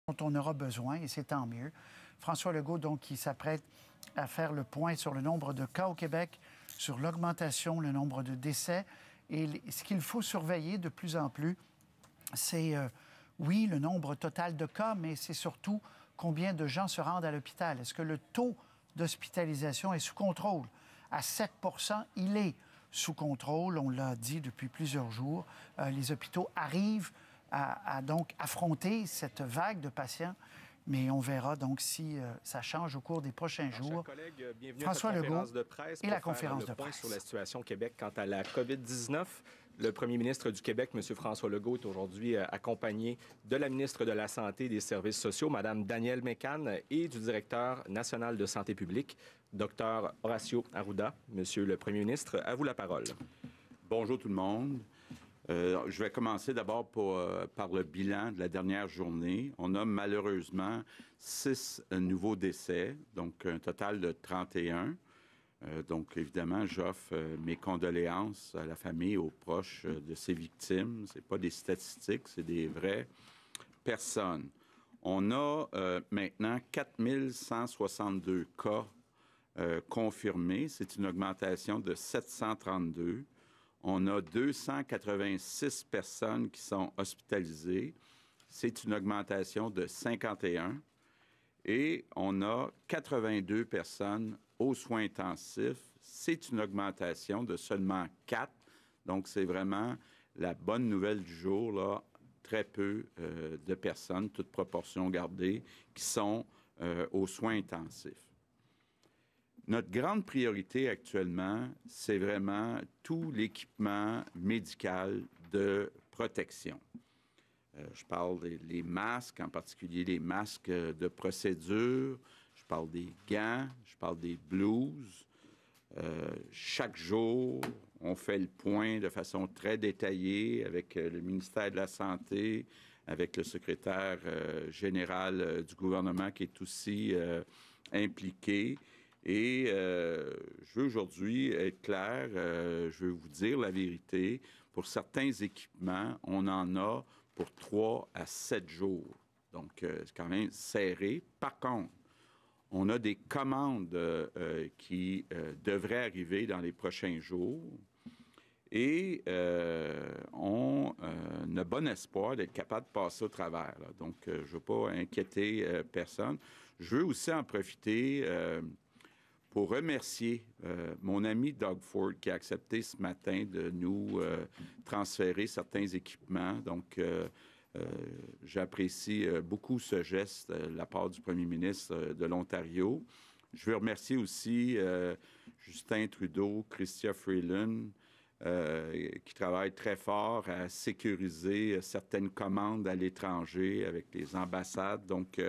dont on aura besoin, et c'est tant mieux. François Legault, donc, qui s'apprête à faire le point sur le nombre de cas au Québec, sur l'augmentation, le nombre de décès. Et ce qu'il faut surveiller de plus en plus, c'est, oui, le nombre total de cas, mais c'est surtout combien de gens se rendent à l'hôpital. Est-ce que le taux d'hospitalisation est sous contrôle? À 7 % il est sous contrôle, on l'a dit depuis plusieurs jours. Les hôpitaux arrivent à donc affronter cette vague de patients, mais on verra donc si ça change au cours des prochains jours. Collègues, bienvenue François à cette Legault conférence de presse et la pour faire conférence le de point presse sur la situation au Québec quant à la COVID-19. Le premier ministre du Québec, M. François Legault, est aujourd'hui accompagné de la ministre de la Santé et des Services sociaux, Mme Danielle Mécan, et du directeur national de santé publique, Dr Horacio Arruda. Monsieur le premier ministre, à vous la parole. Bonjour tout le monde. Je vais commencer d'abord par le bilan de la dernière journée. On a malheureusement 6 nouveaux décès, donc un total de 31. Donc, évidemment, j'offre mes condoléances à la famille et aux proches de ces victimes. Ce n'est pas des statistiques, c'est des vraies personnes. On a maintenant 4162 cas confirmés. C'est une augmentation de 732. On a 286 personnes qui sont hospitalisées. C'est une augmentation de 51. Et on a 82 personnes aux soins intensifs. C'est une augmentation de seulement 4. Donc, c'est vraiment la bonne nouvelle du jour, là. Très peu de personnes, toute proportion gardée, qui sont aux soins intensifs. Notre grande priorité actuellement, c'est vraiment tout l'équipement médical de protection. Je parle des masques, en particulier les masques de procédure. Je parle des gants, je parle des blouses. Chaque jour, on fait le point de façon très détaillée avec le ministère de la Santé, avec le secrétaire général du gouvernement qui est aussi impliqué. Et je veux aujourd'hui être clair, je veux vous dire la vérité. Pour certains équipements, on en a pour 3 à 7 jours. Donc, c'est quand même serré. Par contre, on a des commandes qui devraient arriver dans les prochains jours. Et on a bon espoir d'être capable de passer au travers, là. Donc, je ne veux pas inquiéter personne. Je veux aussi en profiter pour remercier mon ami Doug Ford qui a accepté ce matin de nous transférer certains équipements. Donc, j'apprécie beaucoup ce geste de la part du premier ministre de l'Ontario. Je veux remercier aussi Justin Trudeau, Chrystia Freeland, qui travaillent très fort à sécuriser certaines commandes à l'étranger avec les ambassades. Donc,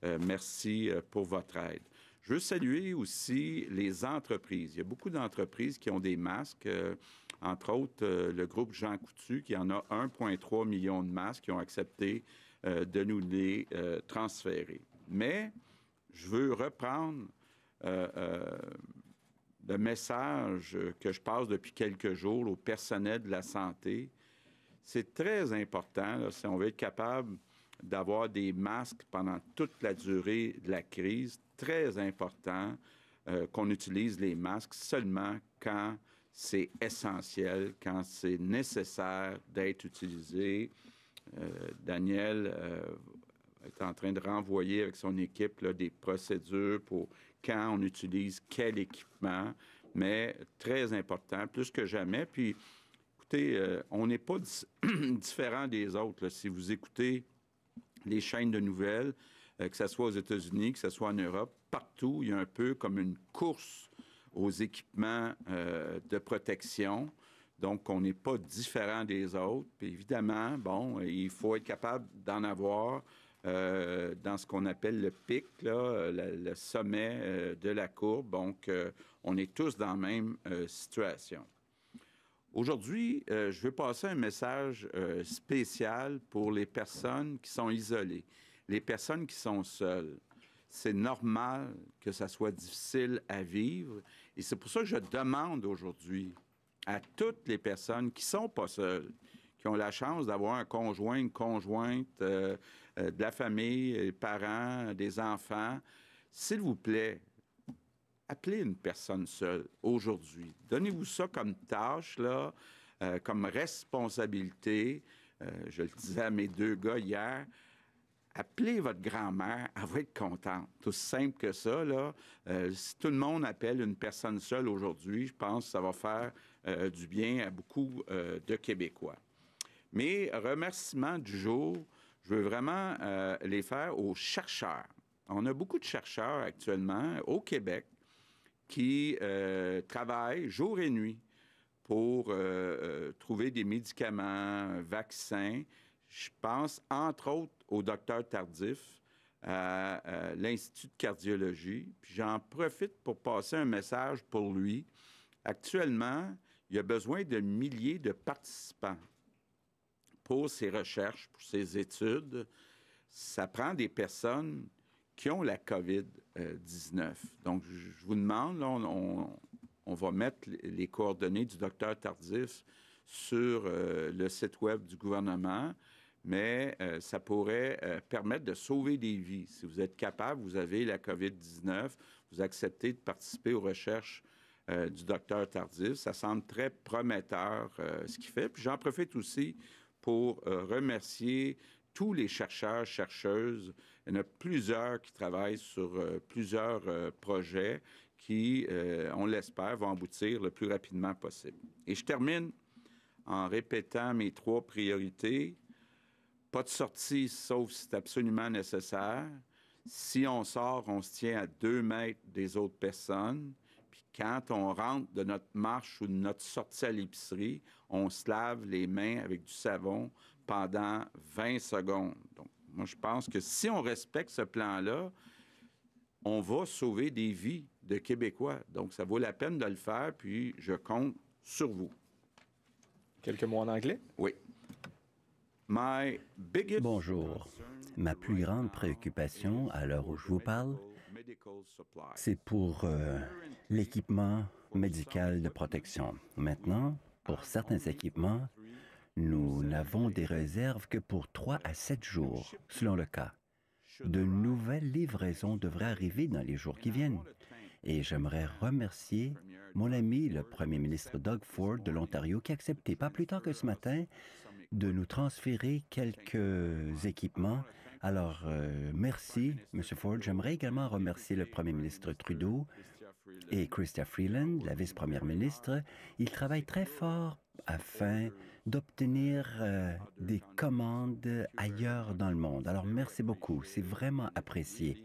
merci pour votre aide. Je veux saluer aussi les entreprises. Il y a beaucoup d'entreprises qui ont des masques, entre autres le groupe Jean Coutu, qui en a 1,3 million de masques qui ont accepté de nous les transférer. Mais je veux reprendre le message que je passe depuis quelques jours au personnel de la santé. C'est très important, là, si on veut être capable d'avoir des masques pendant toute la durée de la crise. Très important qu'on utilise les masques seulement quand c'est essentiel, quand c'est nécessaire d'être utilisé. Daniel est en train de renvoyer avec son équipe là, des procédures pour quand on utilise quel équipement, mais très important, plus que jamais. Puis, écoutez, on n'est pas différent des autres, là. Si vous écoutez les chaînes de nouvelles, que ce soit aux États-Unis, que ce soit en Europe, partout, il y a un peu comme une course aux équipements de protection. Donc, on n'est pas différent des autres. Puis évidemment, bon, il faut être capable d'en avoir dans ce qu'on appelle le pic, là, le sommet de la courbe. Donc, on est tous dans la même situation. Aujourd'hui, je veux passer un message spécial pour les personnes qui sont isolées, les personnes qui sont seules. C'est normal que ça soit difficile à vivre et c'est pour ça que je demande aujourd'hui à toutes les personnes qui ne sont pas seules, qui ont la chance d'avoir un conjoint, une conjointe, de la famille, des parents, des enfants, s'il vous plaît, appelez une personne seule aujourd'hui. Donnez-vous ça comme tâche, là, comme responsabilité. Je le disais à mes 2 gars hier, appelez votre grand-mère, elle va être contente. Tout simple que ça, là. Si tout le monde appelle une personne seule aujourd'hui, je pense que ça va faire du bien à beaucoup de Québécois. Mes remerciements du jour, je veux vraiment les faire aux chercheurs. On a beaucoup de chercheurs actuellement au Québec qui travaillent jour et nuit pour trouver des médicaments, vaccins. Je pense, entre autres, au docteur Tardif, à l'Institut de cardiologie. Puis j'en profite pour passer un message pour lui. Actuellement, il a besoin de milliers de participants pour ses recherches, pour ses études. Ça prend des personnes qui ont la COVID-19. Donc, je vous demande, là, on va mettre les coordonnées du docteur Tardif sur le site web du gouvernement, mais ça pourrait permettre de sauver des vies. Si vous êtes capable, vous avez la COVID-19, vous acceptez de participer aux recherches du docteur Tardif. Ça semble très prometteur ce qu'il fait. Puis j'en profite aussi pour remercier tous les chercheurs, chercheuses. Il y en a plusieurs qui travaillent sur plusieurs projets qui, on l'espère, vont aboutir le plus rapidement possible. Et je termine en répétant mes 3 priorités. Pas de sortie, sauf si c'est absolument nécessaire. Si on sort, on se tient à 2 mètres des autres personnes. Puis quand on rentre de notre marche ou de notre sortie à l'épicerie, on se lave les mains avec du savon pendant 20 secondes. Donc, moi, je pense que si on respecte ce plan-là, on va sauver des vies de Québécois. Donc, ça vaut la peine de le faire, puis je compte sur vous. Quelques mots en anglais? Oui. Bonjour. Ma plus grande préoccupation, à l'heure où je vous parle, c'est pour l'équipement médical de protection. Maintenant, pour certains équipements, nous n'avons des réserves que pour 3 à 7 jours, selon le cas. De nouvelles livraisons devraient arriver dans les jours qui viennent. Et j'aimerais remercier mon ami, le premier ministre Doug Ford de l'Ontario, qui a accepté, pas plus tard que ce matin, de nous transférer quelques équipements. Alors, merci, M. Ford. J'aimerais également remercier le premier ministre Trudeau et Chrystia Freeland, la vice-première ministre. Ils travaillent très fort afin d'obtenir des commandes ailleurs dans le monde. Alors, merci beaucoup. C'est vraiment apprécié.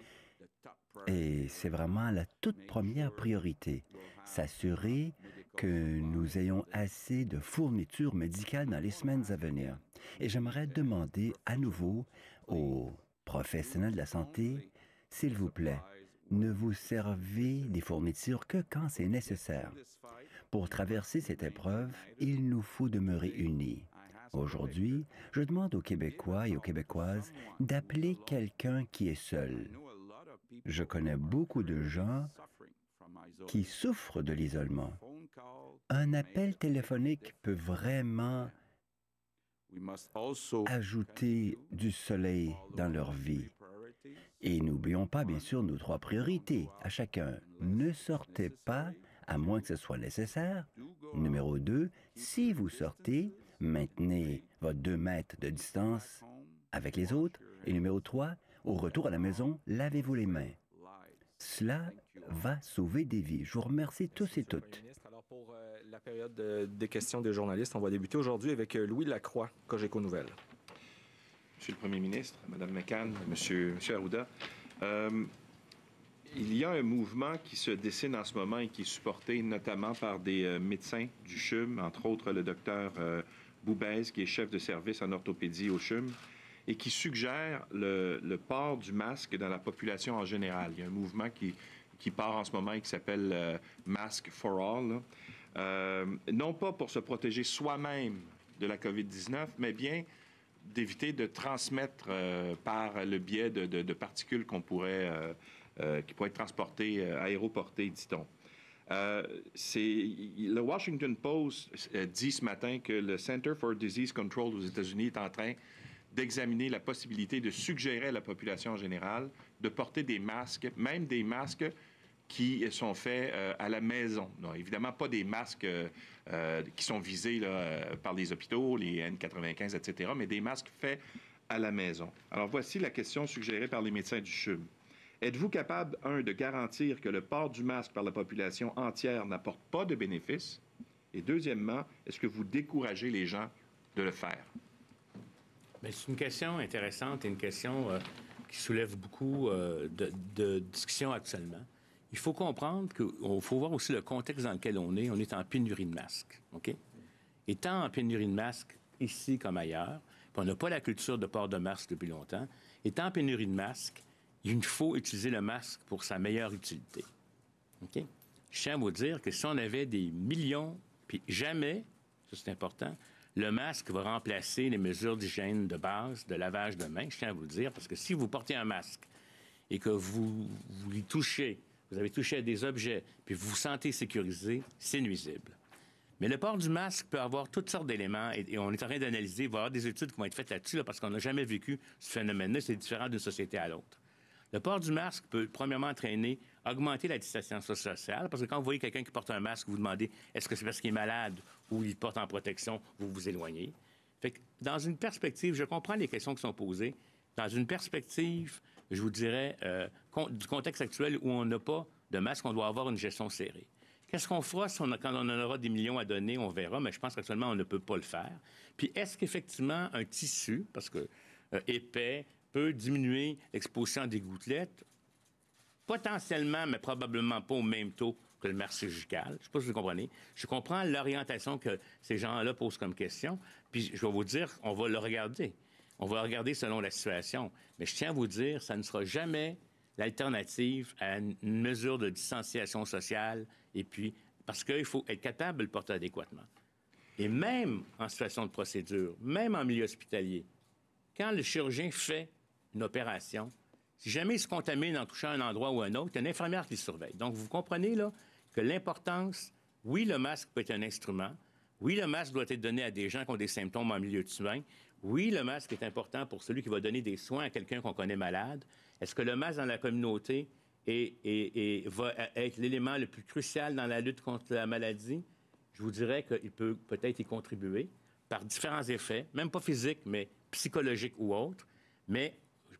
Et c'est vraiment la toute première priorité, s'assurer que nous ayons assez de fournitures médicales dans les semaines à venir. Et j'aimerais demander à nouveau aux professionnels de la santé, s'il vous plaît, ne vous servez des fournitures que quand c'est nécessaire. Pour traverser cette épreuve, il nous faut demeurer unis. Aujourd'hui, je demande aux Québécois et aux Québécoises d'appeler quelqu'un qui est seul. Je connais beaucoup de gens qui souffrent de l'isolement. Un appel téléphonique peut vraiment ajouter du soleil dans leur vie. Et n'oublions pas, bien sûr, nos 3 priorités à chacun. Ne sortez pas, à moins que ce soit nécessaire. Numéro 2, si vous sortez, maintenez votre 2 mètres de distance avec les autres. Et numéro 3, au retour à la maison, lavez-vous les mains. Cela va sauver des vies. Je vous remercie tous et toutes. Alors, pour la période des questions des journalistes, on va débuter aujourd'hui avec Louis Lacroix, Cogeco Nouvelles. Monsieur le Premier ministre, Mme McCann, Monsieur Arruda, il y a un mouvement qui se dessine en ce moment et qui est supporté notamment par des médecins du CHUM, entre autres le docteur Boubez, qui est chef de service en orthopédie au CHUM, et qui suggère le port du masque dans la population en général. Il y a un mouvement qui part en ce moment et qui s'appelle Mask for All. Non pas pour se protéger soi-même de la COVID-19, mais bien d'éviter de transmettre par le biais de particules qui pourraient être transportées, aéroportées, dit-on. Le Washington Post dit ce matin que le Center for Disease Control aux États-Unis est en train d'examiner la possibilité de suggérer à la population en général de porter des masques, même des masques qui sont faits à la maison. Non, évidemment, pas des masques qui sont visés là, par les hôpitaux, les N95, etc., mais des masques faits à la maison. Alors, voici la question suggérée par les médecins du CHUM. Êtes-vous capable, de garantir que le port du masque par la population entière n'apporte pas de bénéfices? Et deuxièmement, est-ce que vous découragez les gens de le faire? Bien, c'est une question intéressante et une question qui soulève beaucoup de discussions actuellement. Il faut comprendre qu'il faut voir aussi le contexte dans lequel on est. On est en pénurie de masques, OK? Étant en pénurie de masques, ici comme ailleurs, puis on n'a pas la culture de port de masque depuis longtemps, étant en pénurie de masques, il faut utiliser le masque pour sa meilleure utilité, OK? Je tiens à vous dire que si on avait des millions, puis jamais, ça c'est important, le masque va remplacer les mesures d'hygiène de base, de lavage de mains, je tiens à vous le dire, parce que si vous portez un masque et que vous y touchez, vous avez touché à des objets, puis vous vous sentez sécurisé, c'est nuisible. Mais le port du masque peut avoir toutes sortes d'éléments, et on est en train d'analyser, il va y avoir des études qui vont être faites là-dessus, là, parce qu'on n'a jamais vécu ce phénomène-là, c'est différent d'une société à l'autre. Le port du masque peut, premièrement, entraîner, augmenter la distanciation sociale, parce que quand vous voyez quelqu'un qui porte un masque, vous vous demandez, est-ce que c'est parce qu'il est malade ou il porte en protection, vous vous éloignez. Fait que, dans une perspective, je comprends les questions qui sont posées, dans une perspective, je vous dirais, du contexte actuel où on n'a pas de masque, on doit avoir une gestion serrée. Qu'est-ce qu'on fera quand on en aura des millions à donner? On verra, mais je pense qu'actuellement, on ne peut pas le faire. Puis, est-ce qu'effectivement, un tissu, parce que épais, peut diminuer l'exposition des gouttelettes? Potentiellement, mais probablement pas au même taux que le masque chirurgical. Je ne sais pas si vous comprenez. Je comprends l'orientation que ces gens-là posent comme question, puis je vais vous dire, on va le regarder. On va le regarder selon la situation. Mais je tiens à vous dire, ça ne sera jamais l'alternative à une mesure de distanciation sociale, et puis, parce qu'il faut être capable de le porter adéquatement. Et même en situation de procédure, même en milieu hospitalier, quand le chirurgien fait une opération, si jamais il se contamine en touchant un endroit ou un autre, il y a une infirmière qui le surveille. Donc, vous comprenez là que l'importance, oui, le masque peut être un instrument, oui, le masque doit être donné à des gens qui ont des symptômes en milieu de soins, oui, le masque est important pour celui qui va donner des soins à quelqu'un qu'on connaît malade. Est-ce que le masque dans la communauté va être l'élément le plus crucial dans la lutte contre la maladie? Je vous dirais qu'il peut peut-être y contribuer par différents effets, même pas physiques, mais psychologiques ou autres. Mais,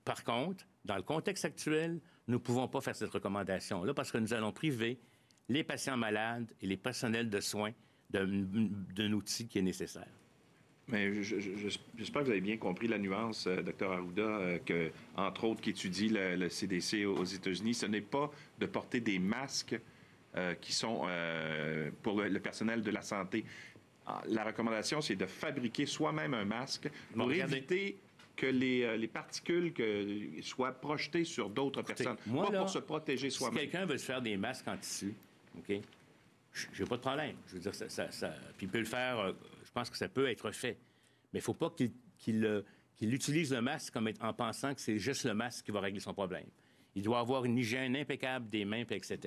par contre, dans le contexte actuel, nous ne pouvons pas faire cette recommandation-là parce que nous allons priver les patients malades et les personnels de soins d'un outil qui est nécessaire. Mais j'espère que vous avez bien compris la nuance, Dr. Arruda, que, entre autres, qu'étudie le CDC aux États-Unis, ce n'est pas de porter des masques qui sont pour le personnel de la santé. La recommandation, c'est de fabriquer soi-même un masque pour éviter que les particules soient projetées sur d'autres personnes, pas pour se protéger soi-même. Si quelqu'un veut se faire des masques en tissu, OK, j'ai pas de problème. Je veux dire, puis il peut le faire, je pense que ça peut être fait. Mais il ne faut pas qu'il utilise le masque en pensant que c'est juste le masque qui va régler son problème. Il doit avoir une hygiène impeccable des mains, etc.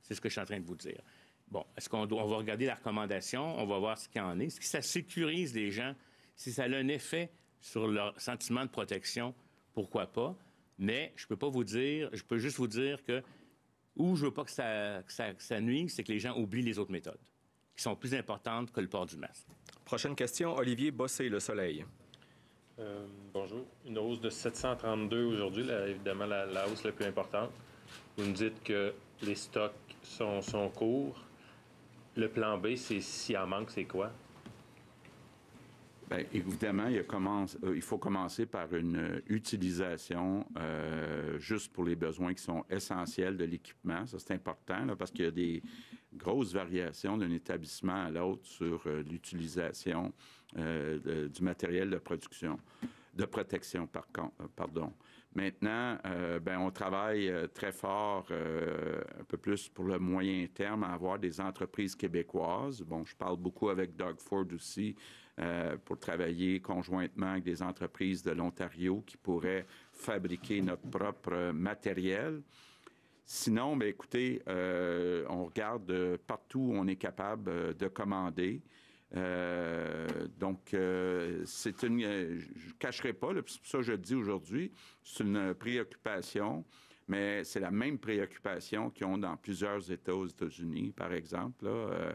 C'est ce que je suis en train de vous dire. Bon, est-ce qu'on va regarder la recommandation, on va voir ce qu'il y en est. Si ça sécurise les gens, si ça a un effet sur leur sentiment de protection, pourquoi pas? Mais je peux pas vous dire, je peux juste vous dire que où je veux pas que ça nuise, c'est que les gens oublient les autres méthodes, qui sont plus importantes que le port du masque. Prochaine question, Olivier Bossé, Le Soleil. Bonjour. Une hausse de 732 aujourd'hui, évidemment la hausse la plus importante. Vous me dites que les stocks sont courts. Le plan B, c'est s'il en manque, c'est quoi? Bien, évidemment, il faut commencer par une utilisation juste pour les besoins qui sont essentiels de l'équipement. Ça, c'est important, là, parce qu'il y a des grosses variations d'un établissement à l'autre sur l'utilisation du matériel de protection, pardon. Maintenant, on travaille très fort, un peu plus pour le moyen terme, à avoir des entreprises québécoises. Bon, je parle beaucoup avec Doug Ford aussi, pour travailler conjointement avec des entreprises de l'Ontario qui pourraient fabriquer notre propre matériel. Sinon, bien, écoutez, on regarde partout où on est capable de commander. Donc, c'est une... je ne cacherai pas, là, c'est pour ça que je le dis aujourd'hui, c'est une préoccupation, mais c'est la même préoccupation qu'ils ont dans plusieurs États aux États-Unis, par exemple. Là,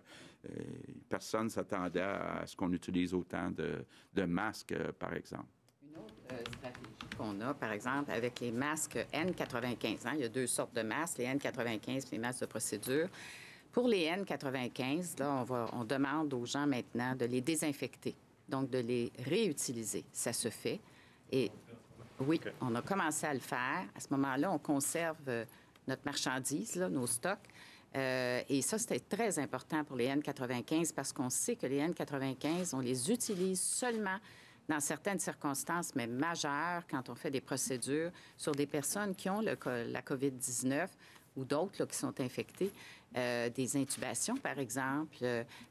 personne ne s'attendait à ce qu'on utilise autant de masques, par exemple. Une autre stratégie qu'on a, par exemple, avec les masques N95. Hein, il y a 2 sortes de masques, les N95 et les masques de procédure. Pour les N95, là, on demande aux gens maintenant de les désinfecter, donc de les réutiliser. Ça se fait. Et oui, on a commencé à le faire. À ce moment-là, on conserve notre marchandise, là, nos stocks. Et ça, c'était très important pour les N95 parce qu'on sait que les N95, on les utilise seulement dans certaines circonstances, mais majeures, quand on fait des procédures sur des personnes qui ont la COVID-19 ou d'autres là, qui sont infectées, des intubations, par exemple,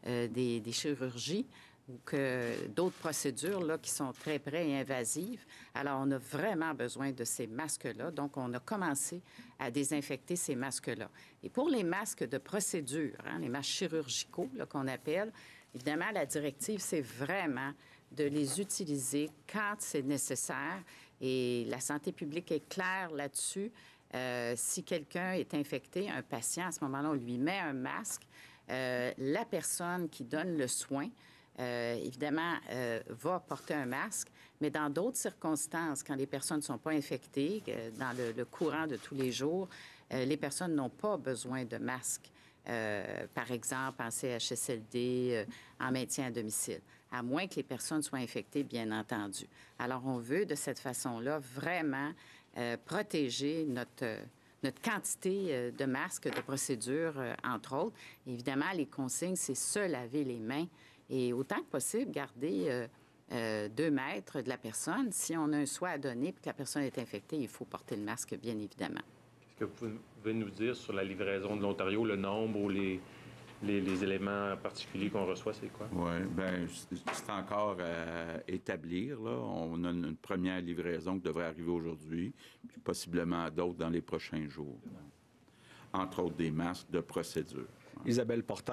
des chirurgies ou que d'autres procédures là, qui sont très près et invasives. Alors, on a vraiment besoin de ces masques-là. Donc, on a commencé à désinfecter ces masques-là. Et pour les masques de procédure, hein, les masques chirurgicaux là, qu'on appelle, évidemment, la directive, c'est vraiment de les utiliser quand c'est nécessaire. Et la santé publique est claire là-dessus. Si quelqu'un est infecté, un patient, à ce moment-là, on lui met un masque. La personne qui donne le soin, évidemment, va porter un masque, mais dans d'autres circonstances, quand les personnes ne sont pas infectées, dans le courant de tous les jours, les personnes n'ont pas besoin de masque. Par exemple, en CHSLD, en maintien à domicile, à moins que les personnes soient infectées, bien entendu. Alors, on veut, de cette façon-là, vraiment protéger notre quantité de masques de procédure, entre autres. Évidemment, les consignes, c'est se laver les mains et autant que possible, garder 2 mètres de la personne. Si on a un soin à donner et que la personne est infectée, il faut porter le masque, bien évidemment. Est-ce que vous pouvez nous dire sur la livraison de l'Ontario, le nombre ou les éléments particuliers qu'on reçoit, c'est quoi? Oui, bien, c'est encore à établir, là. On a une première livraison qui devrait arriver aujourd'hui, puis possiblement d'autres dans les prochains jours. Entre autres, des masques de procédure. Isabelle Portal.